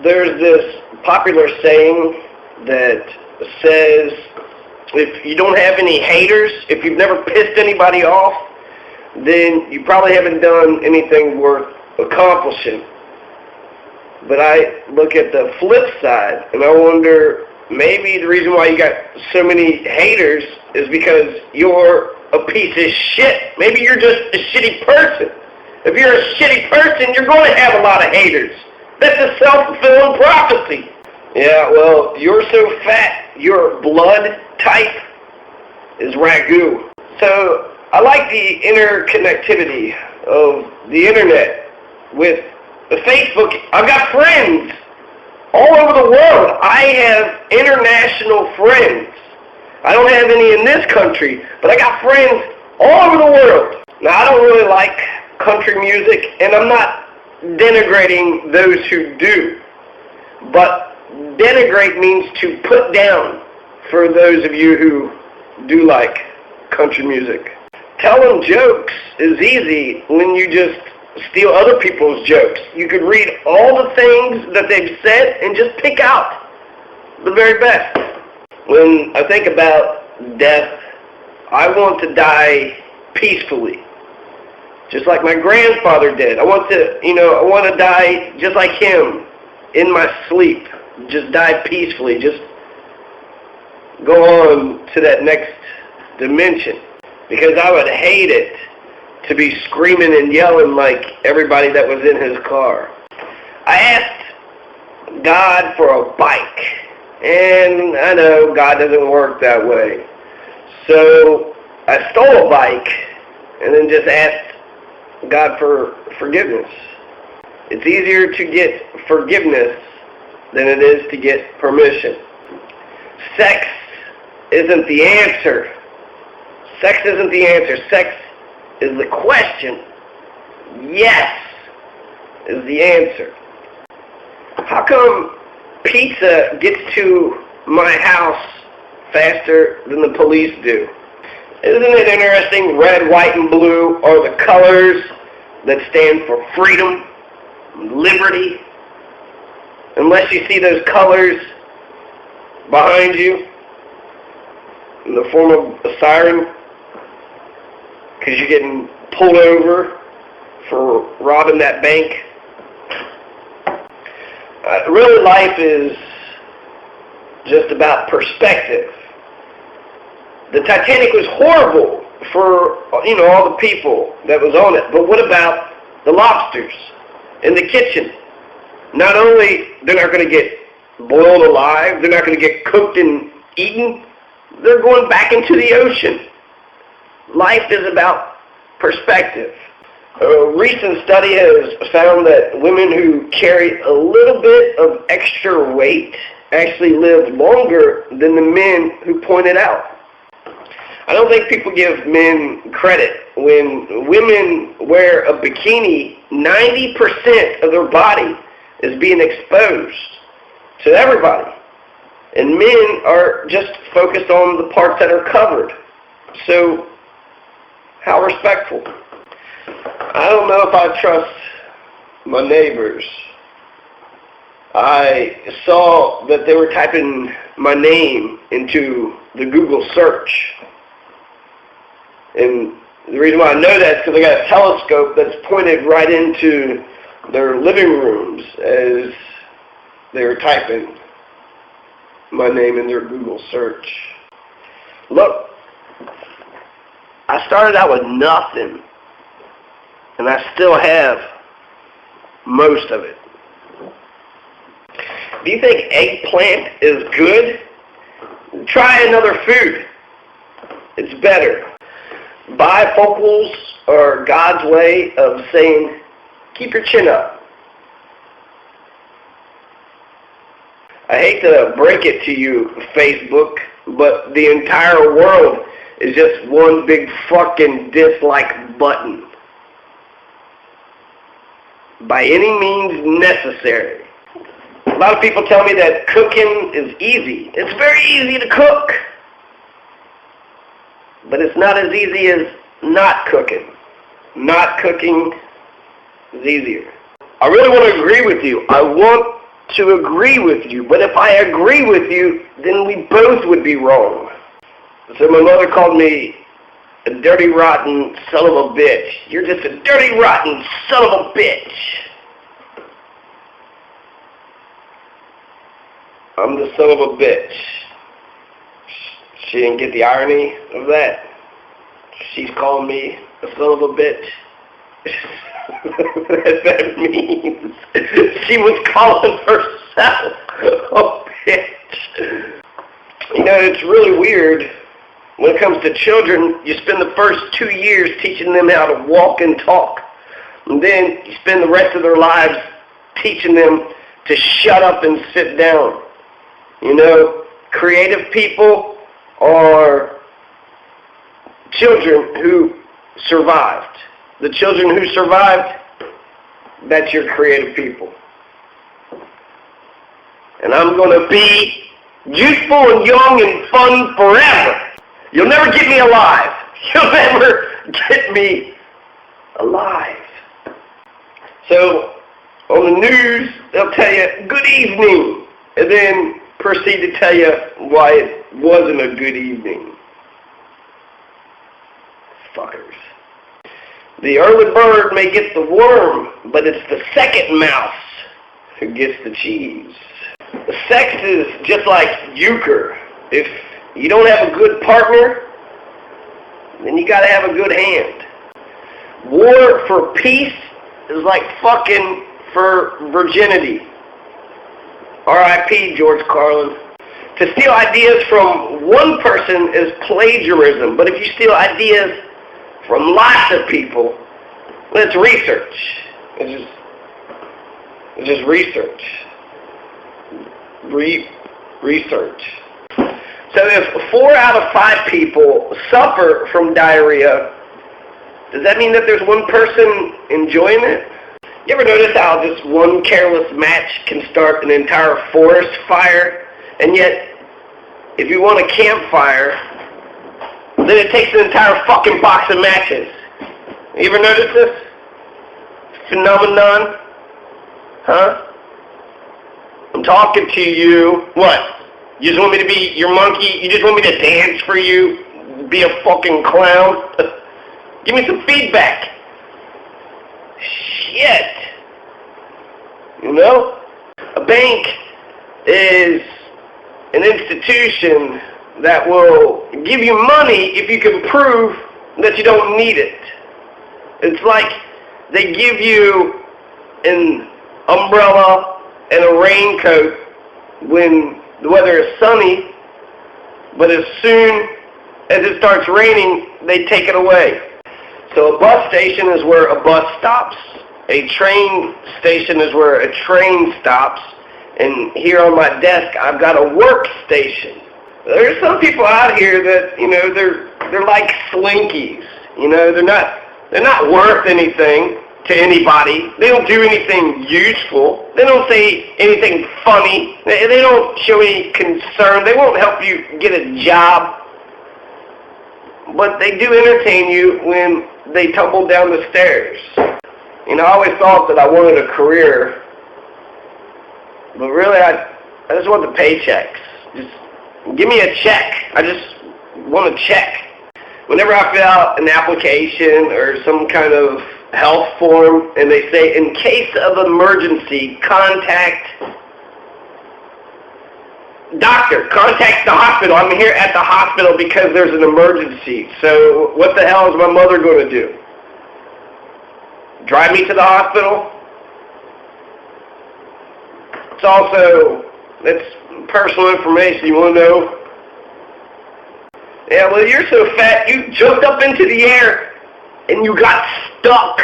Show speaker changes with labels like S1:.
S1: there's this popular saying that says, if you don't have any haters, if you've never pissed anybody off, then you probably haven't done anything worth accomplishing. But I look at the flip side, and I wonder, maybe the reason why you got so many haters is because you're a piece of shit. Maybe you're just a shitty person. If you're a shitty person, you're going to have a lot of haters. That's a self-fulfilling prophecy. Yeah, well, you're so fat, your blood type is ragu. So I like the interconnectivity of the internet with the Facebook. I've got friends all over the world. I have international friends. I don't have any in this country, but I got friends all over the world. Now, I don't really like country music, and I'm not denigrating those who do, but denigrate means to put down for those of you who do like country music. Telling jokes is easy when you just steal other people's jokes. You could read all the things that they've said and just pick out the very best. When I think about death, I want to die peacefully, just like my grandfather did. I want to die just like him, in my sleep. Just die peacefully. Just go on to that next dimension. Because I would hate it to be screaming and yelling like everybody that was in his car. I asked God for a bike, and I know God doesn't work that way. So I stole a bike and then just asked God for forgiveness. It's easier to get forgiveness than it is to get permission. Sex isn't the answer. Sex isn't the answer. Sex is the question. Yes is the answer. How come pizza gets to my house faster than the police do? Isn't it interesting? Red, white, and blue are the colors that stand for freedom, liberty. Unless you see those colors behind you in the form of a siren, because you're getting pulled over for robbing that bank. Really, life is just about perspective. The Titanic was horrible for, all the people that was on it. But what about the lobsters in the kitchen? Not only they're not going to get boiled alive, they're not going to get cooked and eaten, they're going back into the ocean. Life is about perspective. A recent study has found that women who carry a little bit of extra weight actually live longer than the men who point it out. I don't think people give men credit. When women wear a bikini, 90% of their body is being exposed to everybody. And men are just focused on the parts that are covered. So, how respectful. I don't know if I trust my neighbors. I saw that they were typing my name into the Google search. And the reason why I know that is because I got a telescope that's pointed right into their living rooms as they were typing my name in their Google search. Look, I started out with nothing, and I still have most of it. Do you think eggplant is good? Try another food. It's better. Bifocals are God's way of saying, keep your chin up. I hate to break it to you, Facebook, but the entire world is just one big fucking dislike button. By any means necessary. A lot of people tell me that cooking is easy. It's very easy to cook. But it's not as easy as not cooking. Not cooking is easier. I really want to agree with you. I want to agree with you. But if I agree with you, then we both would be wrong. So my mother called me a dirty, rotten son of a bitch. You're just a dirty, rotten son of a bitch. I'm the son of a bitch. She didn't get the irony of that. She's calling me a son of a bitch. What that means. She was calling herself a bitch. You know, it's really weird. When it comes to children, you spend the first 2 years teaching them how to walk and talk. And then you spend the rest of their lives teaching them to shut up and sit down. You know, creative people are children who survived. The children who survived, that's your creative people. And I'm going to be youthful and young and fun forever. You'll never get me alive. You'll never get me alive. So, on the news, they'll tell you, good evening, and then proceed to tell you why it wasn't a good evening. Fuckers. The early bird may get the worm, but it's the second mouse who gets the cheese. The sex is just like euchre. If you don't have a good partner, then you gotta have a good hand. War for peace is like fucking for virginity. R.I.P. George Carlin. To steal ideas from one person is plagiarism, but if you steal ideas from lots of people, it's research. It's just research. Research. So if 4 out of 5 people suffer from diarrhea, does that mean that there's one person enjoying it? You ever notice how just one careless match can start an entire forest fire? And yet, if you want a campfire, then it takes an entire fucking box of matches. You ever notice this phenomenon? Huh? I'm talking to you. What? You just want me to be your monkey? You just want me to dance for you? Be a fucking clown? Give me some feedback. Shit. You know? A bank is an institution that will give you money if you can prove that you don't need it. It's like they give you an umbrella and a raincoat when the weather is sunny, but as soon as it starts raining, they take it away. So a bus station is where a bus stops. A train station is where a train stops. And here on my desk, I've got a workstation. There's some people out here that, you know, they're like slinkies. You know, they're not worth anything to anybody. They don't do anything useful. They don't say anything funny. They don't show any concern. They won't help you get a job. But they do entertain you when they tumble down the stairs. You know, I always thought that I wanted a career, but really I just want the paychecks. Just give me a check. I just want a check. Whenever I fill out an application or some kind of health form and they say, in case of emergency, contact doctor, contact the hospital. I'm here at the hospital because there's an emergency. So what the hell is my mother going to do? Drive me to the hospital? It's personal information. You want to know? Yeah, well, you're so fat, you jumped up into the air and you got stuck.